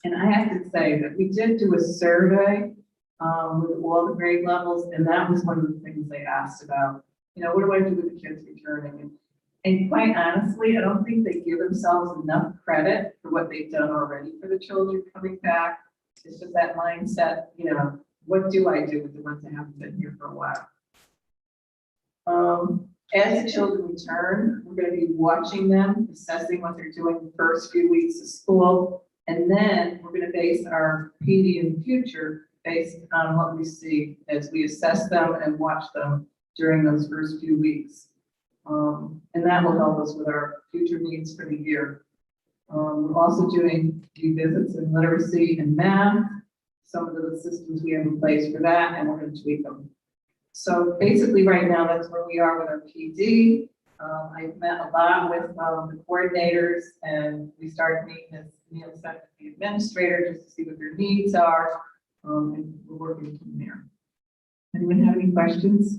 And I have to say that we did do a survey with all the grade levels, and that was one of the things they asked about. What do I do with the kids returning? And quite honestly, I don't think they give themselves enough credit for what they've done already for the children coming back. It's just that mindset, what do I do with the ones that haven't been here for a while? As the children return, we're going to be watching them, assessing what they're doing the first few weeks of school, and then we're going to base our PD in the future based on what we see as we assess them and watch them during those first few weeks. And that will help us with our future needs for the year. We're also doing revisits in literacy and math, some of the systems we have in place for that, and we're going to tweak them. So basically right now, that's where we are with our PD. I've met a lot with the coordinators, and we started meeting as Neil said with the administrator just to see what their needs are, and we're working from there. Anyone have any questions?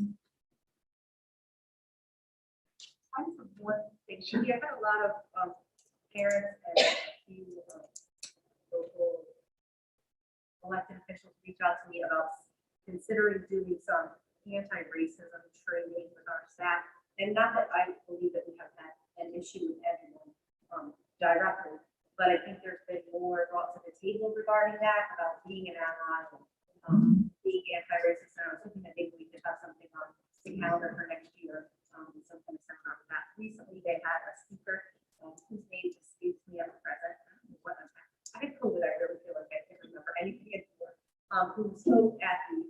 I have one thing. We have had a lot of parents and a few local elected officials reach out to me about considering doing some anti-racism training with our staff. And not that I believe that we have had an issue with everyone directly, but I think there's been more brought to the table regarding that, about being an ally, being anti-racist. And I was hoping that maybe we could have something on the calendar for next year. Some kind of seminar with that. Recently, they had a speaker whose name escapes me at present. I had COVID. I really feel like I can't remember anything anymore. Who spoke at the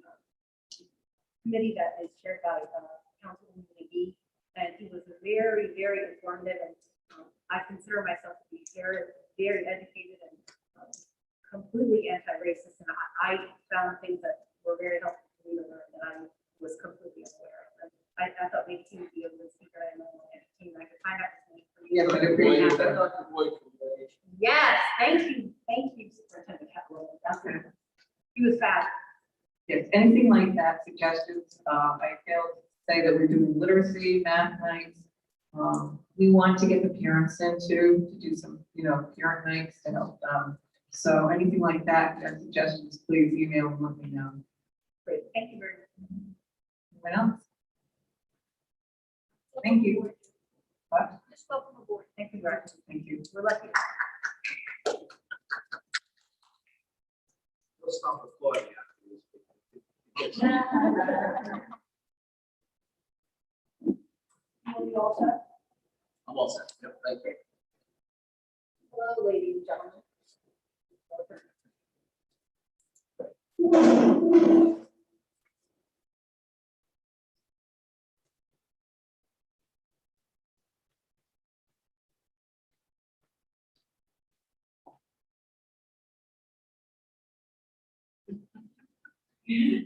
committee that is chaired by Councilwoman McGee, and he was very, very informative. And I consider myself to be very, very educated and completely anti-racist. And I found things that were very helpful to me to learn that I was completely unaware of. I thought maybe he would be able to speak right now and I could find out. Yes, I appreciate that. Yes, thank you, Superintendent Kaplan. That's good. He was fast. Yes, anything like that, suggestions. I failed to say that we're doing literacy, math nights. We want to get the parents in to do some, parent nights to help them. So anything like that, if you have suggestions, please email and let me know. Great, thank you very much. Anyone else? Thank you. What? Just welcome aboard. Thank you, Greg. Thank you. We're lucky. We'll stop applauding after this. Are you all set? I'm all set. Yep, thank you. Hello, ladies and gentlemen.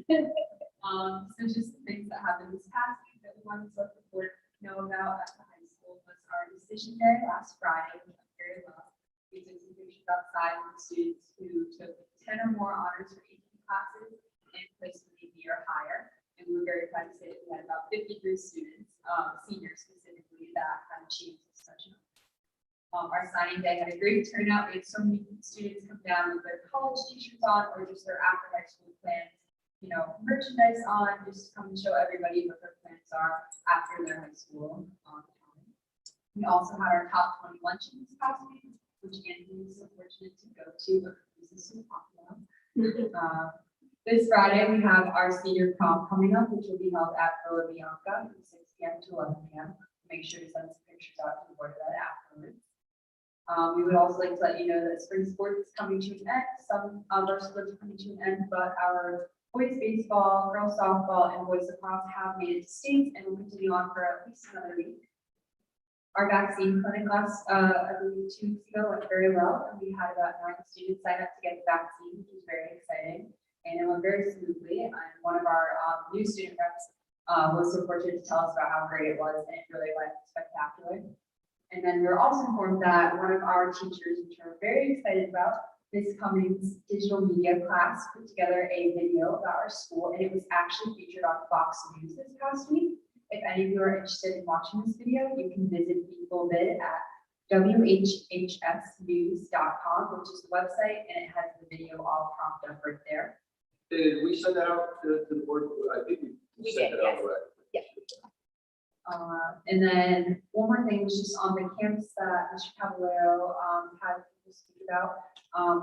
So just some things that happened this past week that we wanted to let the board know about at the high school was our decision day last Friday, which went very well. We took some pictures outside with students who took 10 or more honors for AP classes and placed with a B or higher. And we were very proud to say that we had about 53 students, seniors specifically, that had achieved such an our signing day had a great turnout. We had so many students come down with their college t-shirts on or just their after high school plans, you know, merchandise on, just to come and show everybody what their plans are after their high school. We also had our top 20 luncheons this past week, which Anthony was so fortunate to go to, but this is so popular. This Friday, we have our senior prom coming up, which will be held at Villa Bianca from 6 p.m. to 11 p.m. Make sure to send some pictures out to the board of that afterwards. We would also like to let you know that spring sports is coming to an end. Some of our sports are coming to an end, but our boys baseball, girls softball, and boys lacrosse have made it to states and will continue on for at least another week. Our vaccine clinic last, I believe 2 weeks ago went very well, and we had about 9 students sign up to get the vaccine, which was very exciting, and it went very smoothly. And one of our new student reps was so fortunate to tell us about how great it was, and it really went spectacular. And then we were also informed that one of our teachers, which we're very excited about, this coming digital media class, put together a video about our school, and it was actually featured on Fox News this past week. If any of you are interested in watching this video, you can visit the full vid at whhsnews.com, which is the website, and it has the video all propped up right there. Did we send that out to the board? I think we sent did, it out yes. already. And then one more thing was just on the campus that Mr. Caballero had to speak about.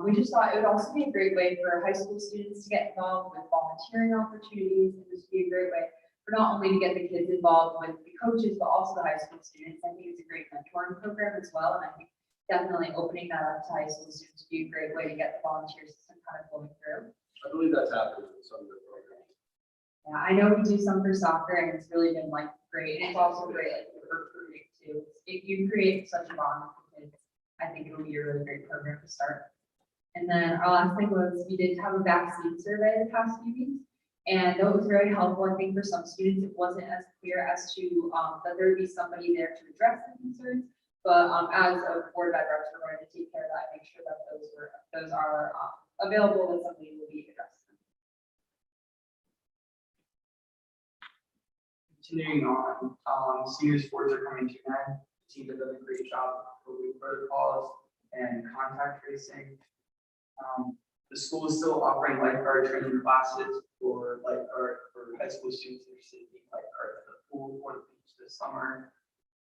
We just thought it would also be a great way for high school students to get involved with volunteering opportunities. And this would be a great way for not only to get the kids involved with the coaches, but also the high school students. I think it's a great mentoring program as well. And I think definitely opening that up to high school students would be a great way to get the volunteer system kind of going through. I believe that's happening in some of the programs. Yeah, I know we do some for soccer and it's really been like great. And it's also great like for recruiting too. If you create such a bond with the kids, I think it'll be a really great program to start. And then our last thing was we did have a vaccine survey the past few weeks. And though it was very helpful, I think for some students, it wasn't as clear as to that there would be somebody there to address the concerns. But as a board of reps, we're going to take care of that, make sure that those are available and somebody will be addressed. Continuing on, senior sports are coming to an end. The team has done a great job with COVID protocols and contact tracing. The school is still offering lifeguard training classes for high school students interested in being lifeguards at the pool or the beach this summer.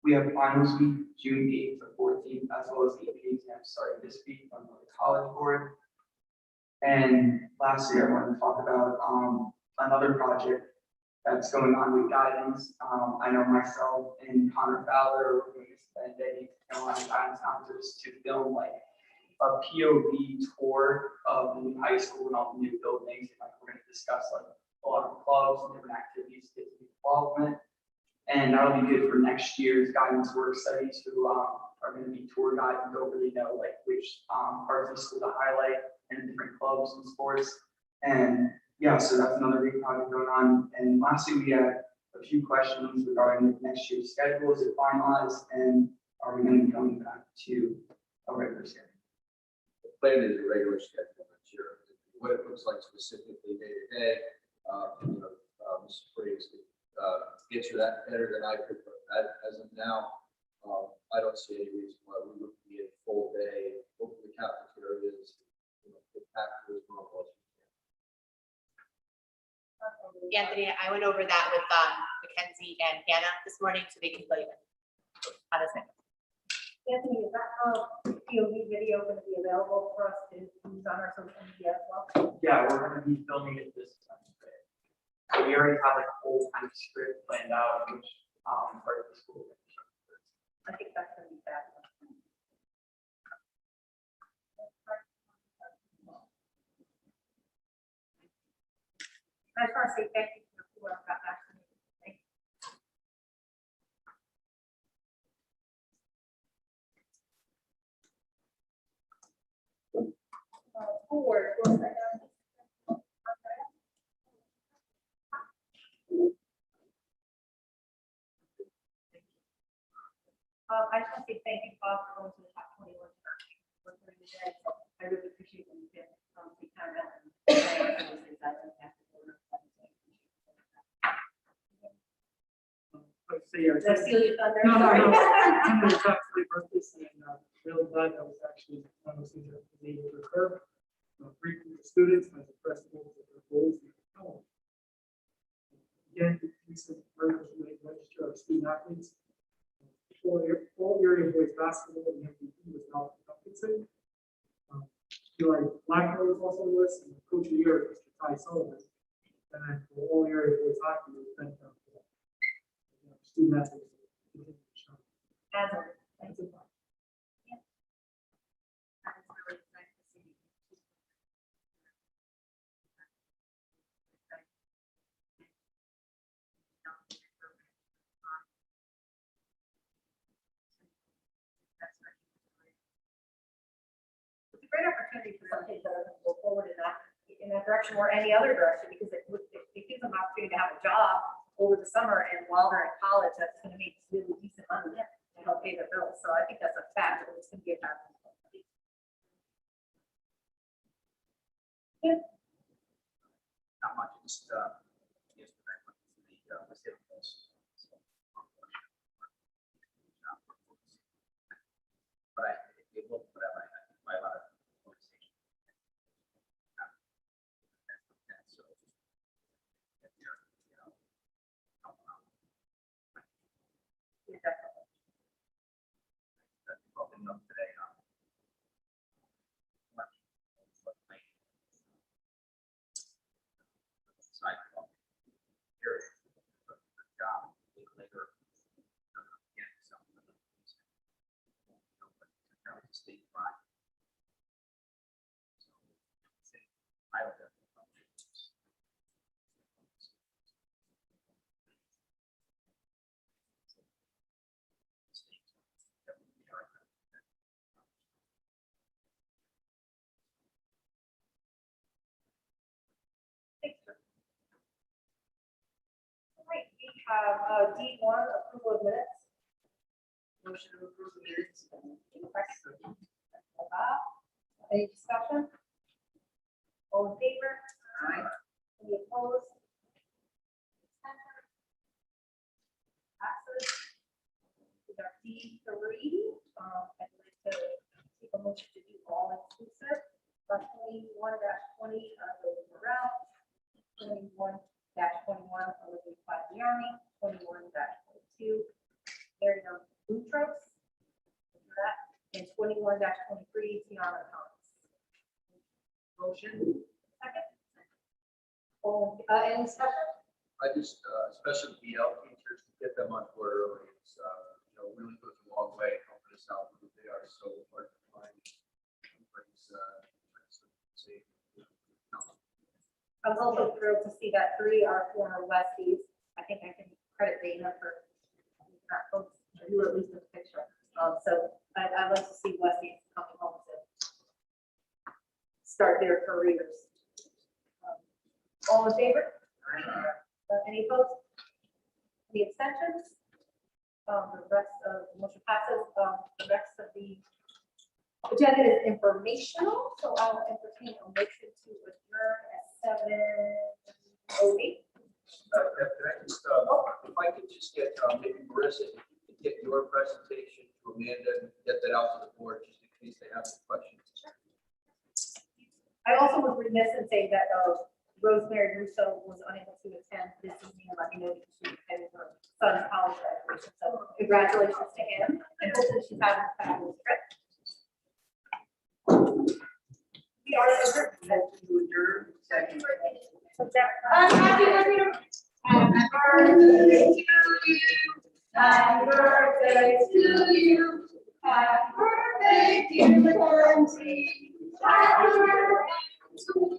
We have finals week, June 8th to 14th, as well as AP exams starting this week on the college board. And lastly, I want to talk about another project that's going on with guidance. I know myself and Connor Fowler are going to spend a guidance hunters to film like a POV tour of the new high school and all the new buildings. And like we're going to discuss like a lot of clubs and different activities to get involvement. And that'll be good for next year's guidance work studies who are going to be tour guides and don't really know like which parts of the school to highlight and different clubs and sports. And yeah, so that's another big project going on. And lastly, we had a few questions regarding next year's schedule. Is it finalized? And are we going to be going back to a regular schedule? The plan is a regular schedule next year. What it looks like specifically day to day, Mrs. Briggs could answer that better than I could. But as of now, I don't see any reason why we wouldn't be a full day. Hopefully, cafeterias, packed as normal. Anthony, I went over that with Mackenzie and Hannah this morning, so they can fill you in. How does it? Anthony, is that POV video going to be available for us to use on our social media as well? Yeah, we're gonna be filming it this time. We already have like a whole kind of script planned out, which, part of the school. I think that's going to be fabulous. I just want to say thank you to whoever got back to me. Thank you. Board, one second. I just want to say thank you, Bob, for going to the top 21. We're doing the day. I really appreciate when you get take time out. Let's see, Did I steal your thunder? No, no, Sorry. no. It's actually birthday, and really glad that was actually one of those things that was able to occur. Briefing the students as the principals of their goals. Again, we said register our student athletes. All area boys basketball and MVP was not compensated. Eli Blackmore was also on the list, and coach of the year, Mr. Ty Sullivan. And then for all area boys hockey, was Ben. Student athletes. As a, thank you. Yeah. That is really nice to see. It's a great opportunity for some kids that are going to go forward in that direction or any other direction, because it gives them an opportunity to have a job over the summer, and while they're in college, that's going to make really decent money to help pay their bills. So I think that's a fact that it's going to be a fact. Yeah. Not much, just, yesterday, I went to the sales polls. But it will, whatever, I think, by a lot of conversation. So, you know, Yeah, definitely. that's opening up today, sidewalk area, the job, later, get something. State line. So, I don't know. All right, we have D1, approval of minutes. Motion to approve the minutes. Any discussion? All in favor? Aye. Any opposed? Passes. We got D3, I'd like to take a motion to do all inclusive. 21-20, those were out. 21-21, Olivia Fagiani. 21-22, Mary Boutros. And 21-23, Tiana Thomas. Motion. Second. All, any discussion? I just, especially the EL teachers, to get them on board early, it's, really goes a long way, helping us out because they are so hard to find. Everybody's, safe. I was also thrilled to see that 3 are former Westies. I think I can credit Dana for that folks, you at least in the picture. So I'd like to see Westies coming home to start their careers. All in favor? Any opposed? Any abstentions? The rest of the motion passes. The rest of the agenda is informational, so I will entertain a motion to adjourn at 7:08. If I could just get, maybe Marissa, if you could get your presentation to Amanda, and get that out to the board, just in case they have some questions. I also was remiss in saying that Rosemary Russo was unable to attend and her son's college graduation. So congratulations to him, and hopefully she's having a fabulous trip. We are adjourned. Second. Happy birthday. Happy birthday to you. Happy birthday to you. Happy birthday, dear Lindsay. Happy birthday to you.